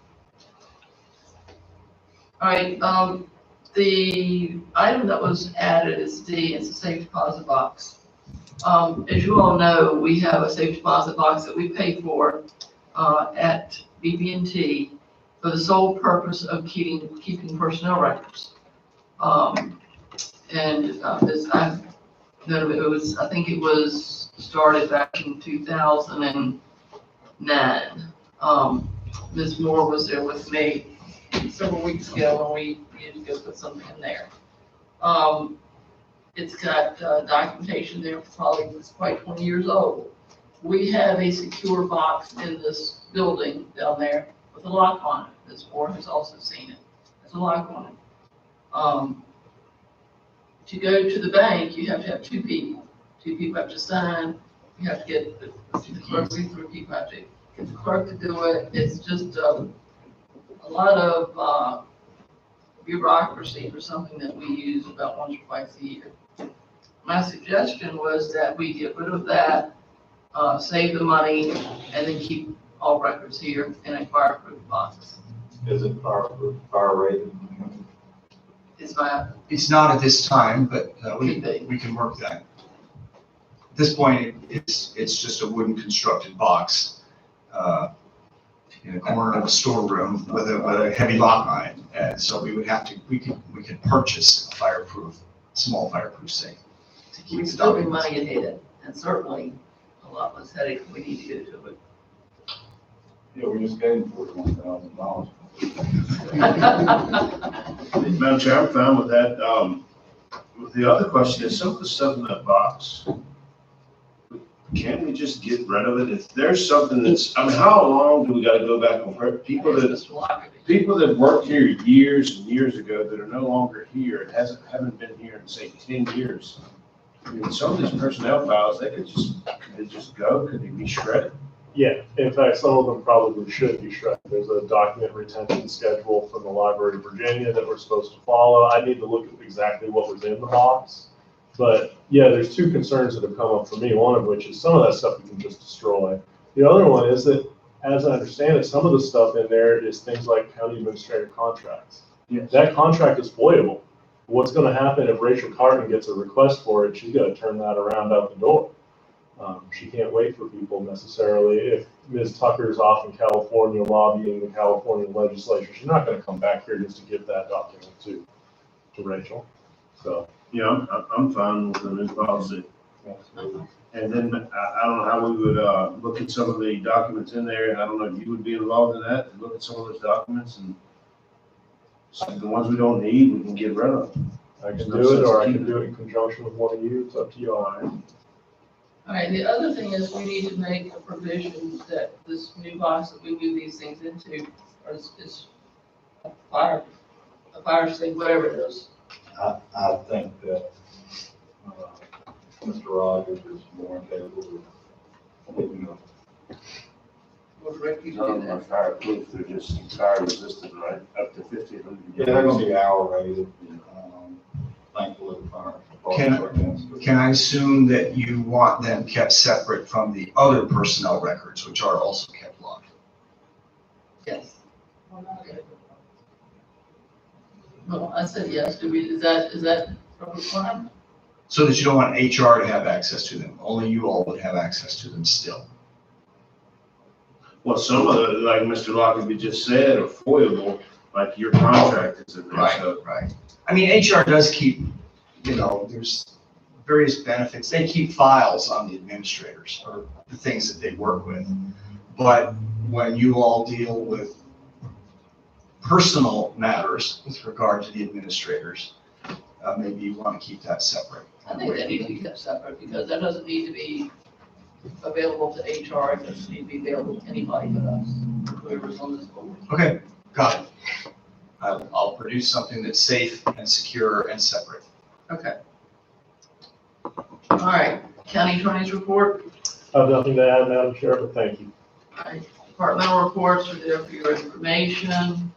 All right, the item that was added is D, it's a safe deposit box. As you all know, we have a safe deposit box that we pay for at BB&T for the sole purpose of keeping personnel records. As I think it was started back in 2009. Ms. Moore was there with me several weeks ago when we needed to go put something in there. It's got documentation there, it's quite 20 years old. we have a secure box in this building down there with a lock on it. This board has also seen it. There's a lock on it. To go to the bank, you have to have two people. Two people have to sign. You have to get the clerk, three people have to get the clerk to do it. It's just a lot of bureaucracy for something that we use about once or twice a year. My suggestion was that we get rid of that, save the money, and then keep all records here in a fireproof box. Is it fire rated? Is my, It's not at this time, but Could be. we can work that. At this point, it's just a wooden constructed box in a corner of a storeroom with a heavy lock on it. And so we could purchase a small fireproof safe to keep we the still be documents. money ahead, and certainly a lot less headache if we need to get to it. Yeah, we just gave them $41,000. Madam Chair, I'm fine with that. The other question is, some of the stuff in that box, can't we just get rid of it? If there's something that's, I mean, how long do we gotta go back and hurt people that worked here years and years ago that are no longer here and haven't been here in, say, 10 years? I mean, some of these personnel files, could they just go? Could they be shredded? Yeah, in fact, some of them probably should be shredded. There's a document retention schedule from the Library of Virginia that we're supposed to follow. I need to look at exactly what was in the box. But yeah, there's two concerns that have come up for me, one of which is some of that stuff we can just destroy. The other one is that, as I understand it, some of the stuff in there is things like county administrative contracts. Yes. That contract is voidable. What's gonna happen if Rachel Carton gets a request for it, she's gonna turn that around out the door. She can't wait for people necessarily. If Ms. Tucker's off in California lobbying the California legislature, she's not gonna come back here just to give that document to Rachel. So, Yeah, I'm fine with the new policy. And then I don't know how we would look at some of the documents in there. I don't know if you would be involved in that, to look at some of those documents and some of the ones we don't need, we can get rid of. I can do it, or I can do it in conjunction with one of you. It's up to you all. All right, the other thing is we need to make a provision that this new box that we move these things into is a fire safe, whatever it is. I think that Mr. Rogers is more capable of picking up. Well, Rick, you None of do them are that. fireproof, they're just fire resistant, right? Up to 1,500. Yeah, they're gonna be hour rated. Thankfully, the fire department's against it. Can I assume that you want them kept separate from the other personnel records, which are also kept locked? Yes. Well, I said yes. Is that a requirement? So that you don't want HR to have access to them, only you all would have access to them still. Well, some of the, like Mr. Lockerbie just said, are foilable, like your contract is in there, so. Right. I mean, HR does keep, there's various benefits. They keep files on the administrators or the things that they work with. But when you all deal with personal matters with regard to the administrators, maybe you want to keep that separate. I think that needs to be kept separate because that doesn't need to be available to HR. It doesn't need to be available to anybody but us, whoever's on this board. Okay, got it. I'll produce something that's safe and secure and separate. Okay. All right, county attorney's report. I have nothing to add, Madam Chair, but thank you. All right, departmental reports are there for your information.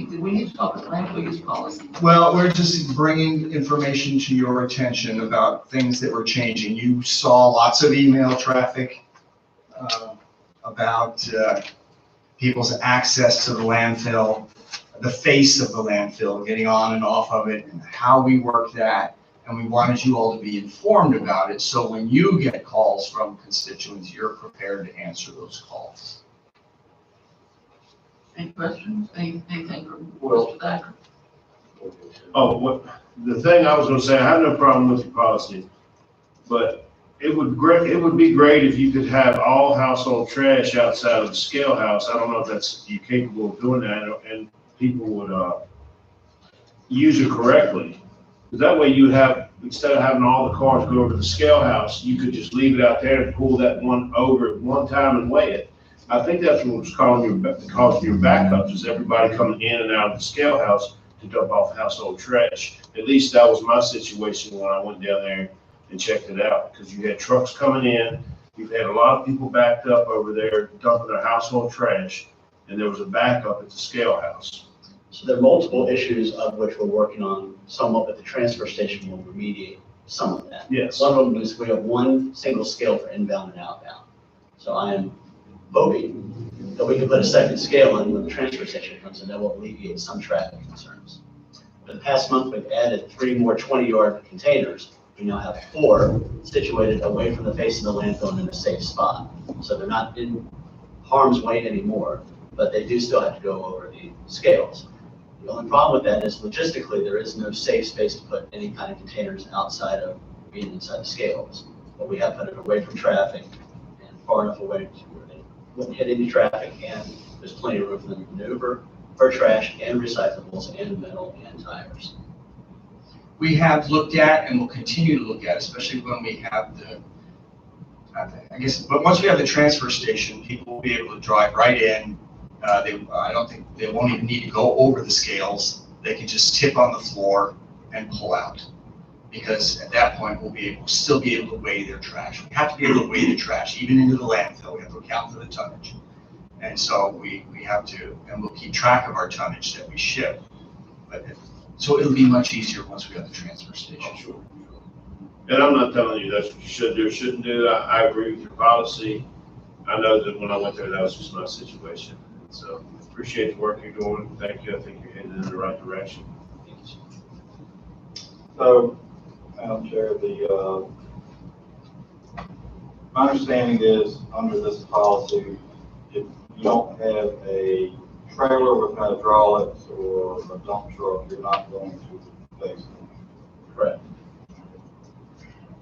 Do we need to talk about landfill use policy? Well, we're just bringing information to your attention about things that were changing. You saw lots of email traffic about people's access to the landfill, the face of the landfill, getting on and off of it, and how we work that. And we wanted you all to be informed about it, so when you get calls from constituents, you're prepared to answer those calls. Any questions? Anything from Mr. Thacker? Oh, the thing I was gonna say, I have no problem with the policy, but it would be great if you could have all household trash outside of the scale house. I don't know if you're capable of doing that, and people would use it correctly. Because that way you would have instead of having all the cars go over to the scale house, you could just leave it out there and pull that one over at one time and weigh it. I think that's what was causing your backups, is everybody coming in and out of the scale house to dump off household trash. At least that was my situation when I went down there and checked it out, because you had trucks coming in, you've had a lot of people backed up over there dumping their household trash, and there was a backup at the scale house. So there are multiple issues of which we're working on. Some of it, the transfer station will remediate some of that. Yes. One of them is we have one single scale for inbound and outbound. So I am hoping that we can put a second scale in when the transfer station comes in, that will alleviate some traffic concerns. For the past month, we've added 3 more 20-yard containers. We now have 4 situated away from the face of the landfill and in a safe spot. So they're not in harm's way anymore, but they do still have to go over the scales. The only problem with that is logistically, there is no safe space to put any kind of containers outside of being inside the scales. But we have put it away from traffic and far enough away to where they wouldn't hit any traffic, and there's plenty of room for them to maneuver for trash and recyclables and metal and tires. We have looked at and will continue to look at, especially when we have but once we have the transfer station, people will be able to drive right in. I don't think they won't even need to go over the scales. They can just tip on the floor and pull out. Because at that point, we'll still be able to weigh their trash. We have to be able to weigh the trash, even into the landfill. We have to account for the tonnage. And so we have to, and we'll keep track of our tonnage that we ship. So it'll be much easier once we have the transfer station. Sure. And I'm not telling you that's what you should do or shouldn't do. I agree with your policy. I know that when I went there, that was just my situation. So appreciate the work you're doing. Thank you. I think you're headed in the right direction. So, Madam Chair, my understanding is under this policy, if you don't have a trailer with hydraulics or a dump truck, you're not going to face them. Correct.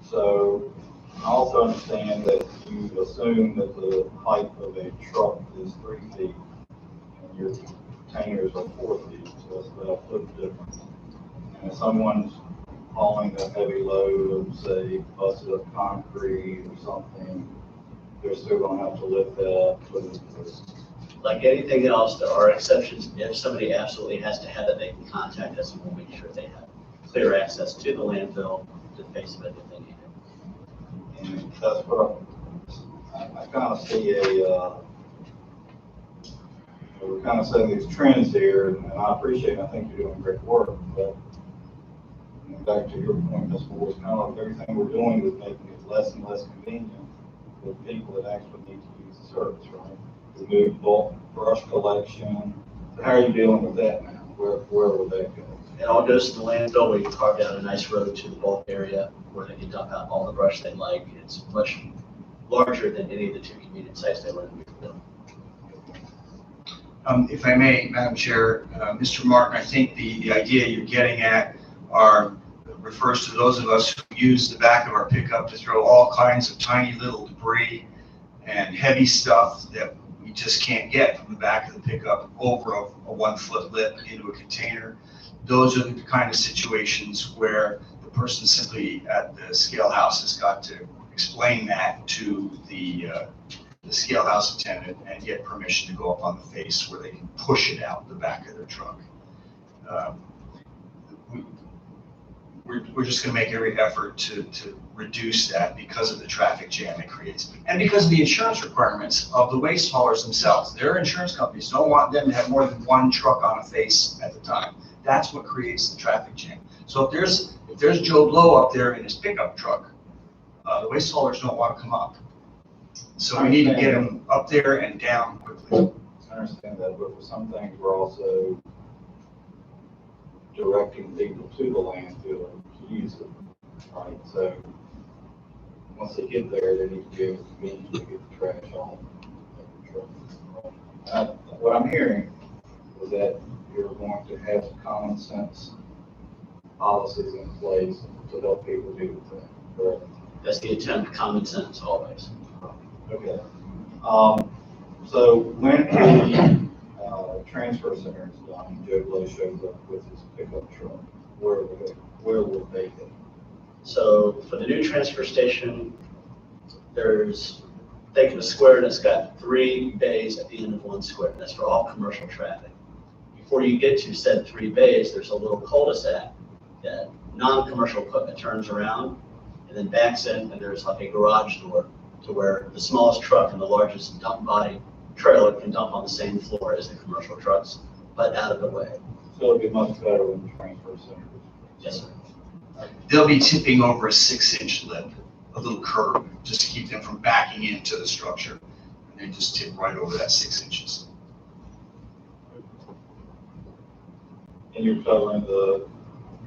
So I also understand that you assume that the height of a truck is 3 feet and your containers are 4 feet, so that's about a foot difference. And if someone's hauling a heavy load of, say, busted up concrete or something, they're still gonna have to lift that up, put it through. Like anything else, there are exceptions. If somebody absolutely has to have it, they can contact us and we'll make sure they have clear access to the landfill, to the face of it if they need it. And that's what I kind of see we're kind of setting these trends here, and I appreciate it. I think you're doing great work, but back to your point, Ms. Moore, it's kind of like everything we're doing is making it less and less convenient for people that actually need to use the service, right? We move bulk brush collection. How are you dealing with that now? Where will that go? It all goes to the landfill. We carved out a nice road to the bulk area where they can dump out all the brush they like. It's much larger than any of the 2 convenient sites they want to build. If I may, Madam Chair, Mr. Martin, I think the idea you're getting at refers to those of us who use the back of our pickup to throw all kinds of tiny little debris and heavy stuff that we just can't get from the back of the pickup over a 1-foot lip into a container. Those are the kind of situations where the person simply at the scale house has got to explain that to the scale house attendant and get permission to go up on the face where they can push it out the back of their truck. We're just going to make every effort to reduce that because of the traffic jam it creates. And because of the insurance requirements of the waste haulers themselves. Their insurance companies don't want them to have more than 1 truck on a face at the time. That's what creates the traffic jam. So if there's Joe Blow up there in his pickup truck, the waste haulers don't want to come up. So we need to get them up there and down quickly. I understand that, but for some things, we're also directing people to the landfill to use it, right? So once they get there, they need to be able to conveniently get the trash off the truck. What I'm hearing is that you're going to have common sense policies in place to help people do the thing, correct? That's the attempt, common sense always. Okay. So when the transfer center is done, Joe Blow shows up with his pickup truck, where will they go? So for the new transfer station, there's, think of a square and it's got 3 bays at the end of one square. That's for all commercial traffic. Before you get to said 3 bays, there's a little cul-de-sac that non-commercial equipment turns around and then backs in, and there's like a garage door to where the smallest truck and the largest dump body trailer can dump on the same floor as the commercial trucks, but out of the way. So it'd be much better when the transfer center. Yes, sir. They'll be tipping over a 6-inch lip, a little curb, just to keep them from backing into the structure. And they just tip right over that 6 inches. And you're covering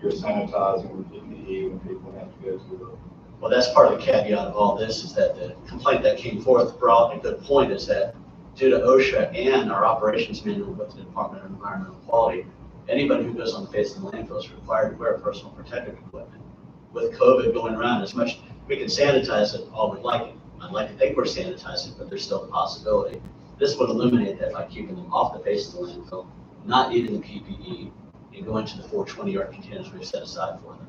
you're sanitizing with PPE when people have to go to the. Well, that's part of the caveat of all this, is that the complaint that came forth brought a good point, is that due to OSHA and our operations manual with the Department of Environmental Quality, anybody who goes on the face of the landfill is required to wear personal protective equipment. With COVID going around, as much, we can sanitize it all we like. I'd like to think we're sanitizing, but there's still a possibility. This would eliminate that by keeping them off the face of the landfill, not needing the PPE, and going to the 420-yard containers we've set aside for them.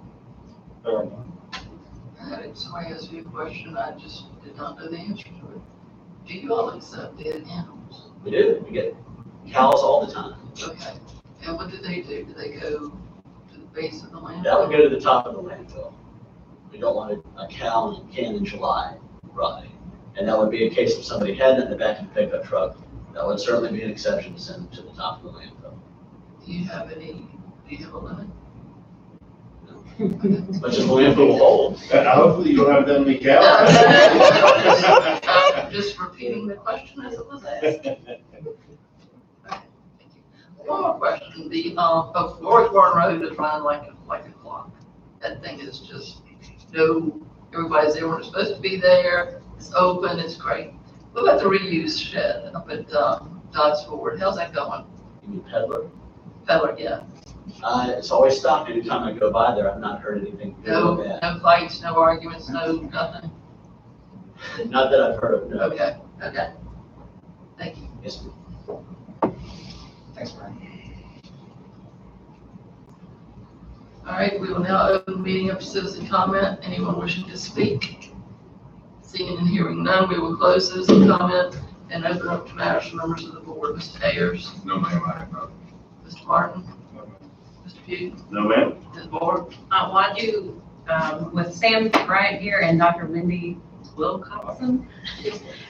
Fair enough. I had somebody asked me a question, I just did not know the answer to it. Do you all accept dead animals? We do. We get cows all the time. Okay. And what do? Do they go to the base of the landfill? That would go to the top of the landfill. We don't want a cow in a can in July rotting. And that would be a case if somebody had it in the back of the pickup truck. That would certainly be an exception to send them to the top of the landfill. Do you have a limit? As much as the landfill will hold. Hopefully you don't have that many cows. Just repeating the question as it was asked. Okay, thank you. One more question. The North Warren Road is run like a clock. That thing is just everybody's there when they're supposed to be there. It's open. It's great. What about the reuse shed up at Dodds Ford? How's that going? You mean peddler? Peddler, yeah. It's always stopped anytime I go by there. I've not heard anything good No, about that. no fights, no arguments, no nothing. Not that I've heard of, no. Okay. Thank you. Yes, ma'am. Thanks, Brian. All right, we will now open the meeting up to citizen comment. Anyone wishing to speak? Seeing and hearing none, we will close citizen comment and open up to matters from members of the board. Mr. Ayers? No, ma'am, I have not. Mr. Martin? Mr. Pugh? No, ma'am. Ms. Moore? Well, I do, with Sam Bryant here and Dr. Wendy Wilcoxon.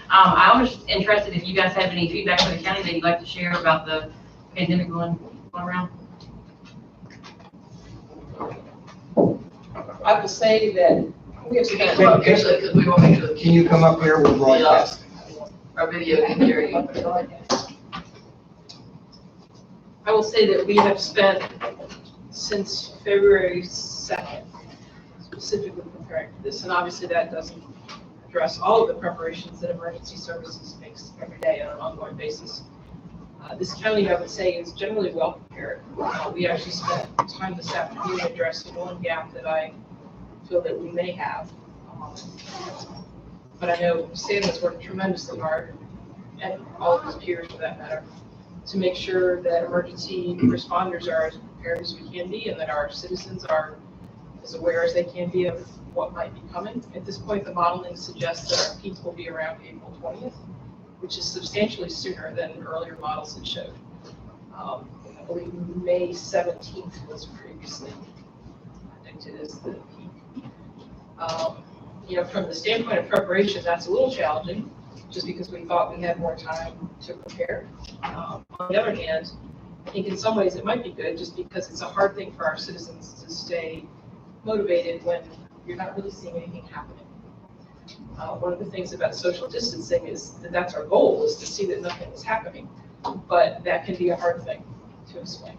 I was interested if you guys have any feedback for the county that you'd like to share about the pandemic going around. I will say that we have spent. Come up here so because we want to make sure Can you come up here with broadcast? our video can hear you. I will say that we have spent since February 2nd specifically preparing for this, and obviously that doesn't address all of the preparations that emergency services makes every day on an ongoing basis. This county, I would say, is generally well prepared. We actually spent time this afternoon addressing one gap that I feel that we may have. But I know Sam has worked tremendously hard, and all of his peers for that matter, to make sure that emergency responders are as prepared as we can be, and that our citizens are as aware as they can be of what might be coming. At this point, the modeling suggests that our peak will be around April 20th, which is substantially sooner than earlier models had showed. I believe May 17th was previously predicted as the peak. From the standpoint of preparation, that's a little challenging, just because we thought we had more time to prepare. On the other hand, I think in some ways it might be good, just because it's a hard thing for our citizens to stay motivated when you're not really seeing anything happening. One of the things about social distancing is that that's our goal, is to see that nothing is happening, but that can be a hard thing to explain.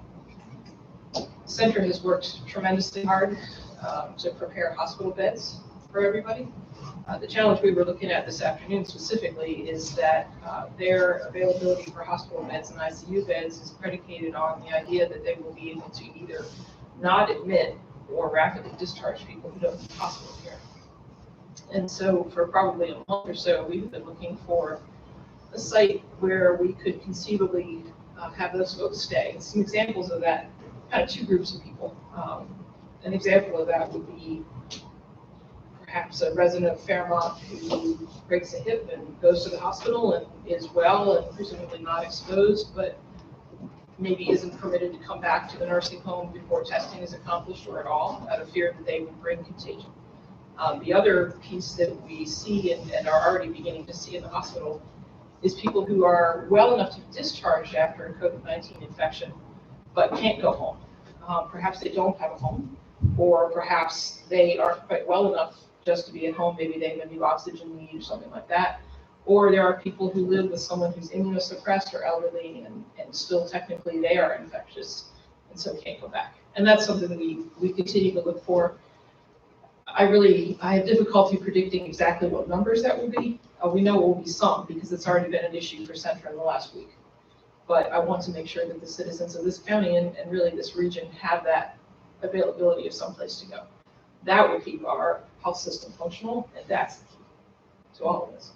The center has worked tremendously hard to prepare hospital beds for everybody. The challenge we were looking at this afternoon specifically is that their availability for hospital beds and ICU beds is predicated on the idea that they will be able to either not admit or rapidly discharge people who don't need hospital care. And so for probably a month or so, we've been looking for a site where we could conceivably have those folks stay. And some examples of that, kind of two groups of people. An example of that would be perhaps a resident of Fairmont who breaks a hip and goes to the hospital and is well and presumably not exposed, but maybe isn't permitted to come back to the nursing home before testing is accomplished or at all, out of fear that they would bring contagion. The other piece that we see and are already beginning to see in the hospital is people who are well enough to be discharged after a COVID-19 infection, but can't go home. Perhaps they don't have a home, or perhaps they aren't quite well enough just to be at home. Maybe they have a new oxygen need or something like that. Or there are people who live with someone who's immunosuppressed or elderly and still technically they are infectious and so can't go back. And that's something that we continue to look for. I have difficulty predicting exactly what numbers that will be. We know it will be some because it's already been an issue for Centra in the last week. But I want to make sure that the citizens of this county and really this region have that availability of someplace to go. That will keep our health system functional, and that's the key to all of this.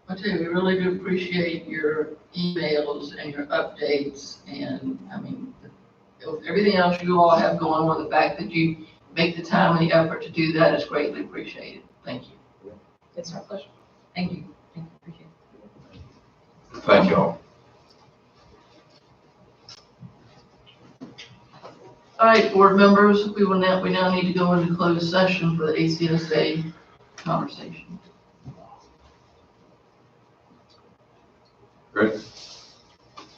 I tell you, we really do appreciate your emails and your updates, and I mean, everything else you all have going on, the fact that you make the time and the effort to do that is greatly appreciated. Thank you. It's our pleasure. Thank you. Thank you. Appreciate it. Thank you all. All right, board members, we now need to go into closed session for the ACSA conversation. Ready?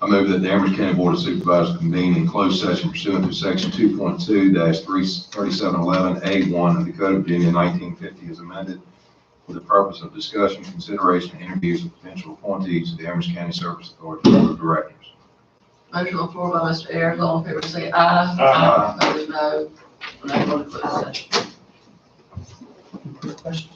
I move that the Amherst County Board of Supervisors convene in closed session pursuant to section 2.2-3711A1 of the Code of Virginia 1950 as amended for the purpose of discussion, consideration, and interviews of potential appointees to the Amherst County Service Authority Board of Directors. Motion on the floor by Mr. Ayers. All in favor say aye. Aye. Opposed, no. We're not going to close session.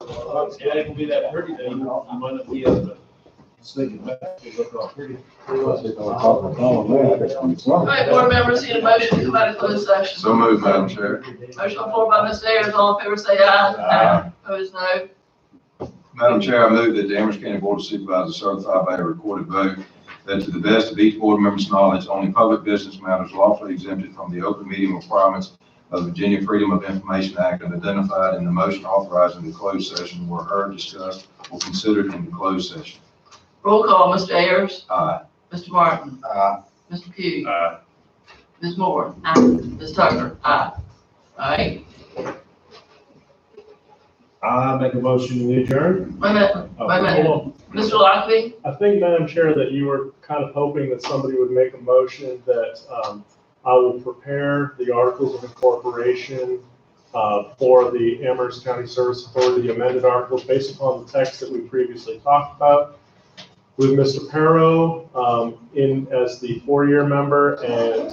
It will be that pretty, then you might not be able to sneak it back, it look all pretty. All right, board members, need a motion to come out of closed session. So moved, Madam Chair. Motion on the floor by Mr. Ayers, all in favor say aye. Aye. Opposed, no. Madam Chair, I move that the Amherst County Board of Supervisors certify by a recorded vote that to the best of each board member's knowledge, only public business matters lawfully exempted from the open meeting requirements of the Virginia Freedom of Information Act and identified in the motion authorizing the closed session were heard, discussed, or considered in the closed session. Roll call, Mr. Ayers. Aye. Mr. Martin. Aye. Mr. Pugh. Aye. Ms. Moore. Aye. Ms. Tucker. Aye. All right, I make a motion to adjourn. wait a minute, Oh, wait a minute. Hold on. Mr. Lockley, I think, Madam Chair, that you were kind of hoping that somebody would make a motion that I will prepare the articles of incorporation for the Amherst County Service Authority, the amended articles based upon the text that we previously talked about, with Mr. Perro in as the 4-year member and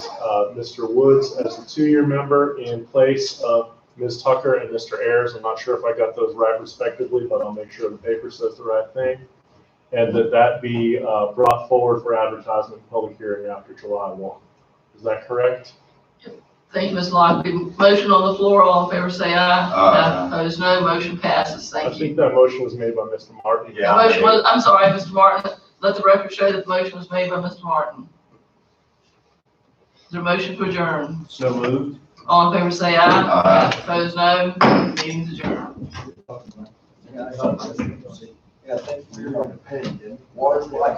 Mr. Woods as the 2-year member in place of Ms. Tucker and Mr. Ayers. I'm not sure if I got those right respectively, but I'll make sure the paper says the right thing. And that be brought forward for advertisement and public hearing after July 1. Is that correct? thank you, Ms. Lockley. Motion on the floor, all in favor say aye. Aye. Opposed, no. Motion passes. I Thank you. think that motion was made by Mr. Martin. The motion was, I'm sorry, Mr. Martin, let the record show that the motion was made by Mr. Martin. Is there a motion to adjourn? So moved. All in favor say aye. Aye. Opposed, no. Meeting's adjourned. Yeah, thank you for your opinion. Water's like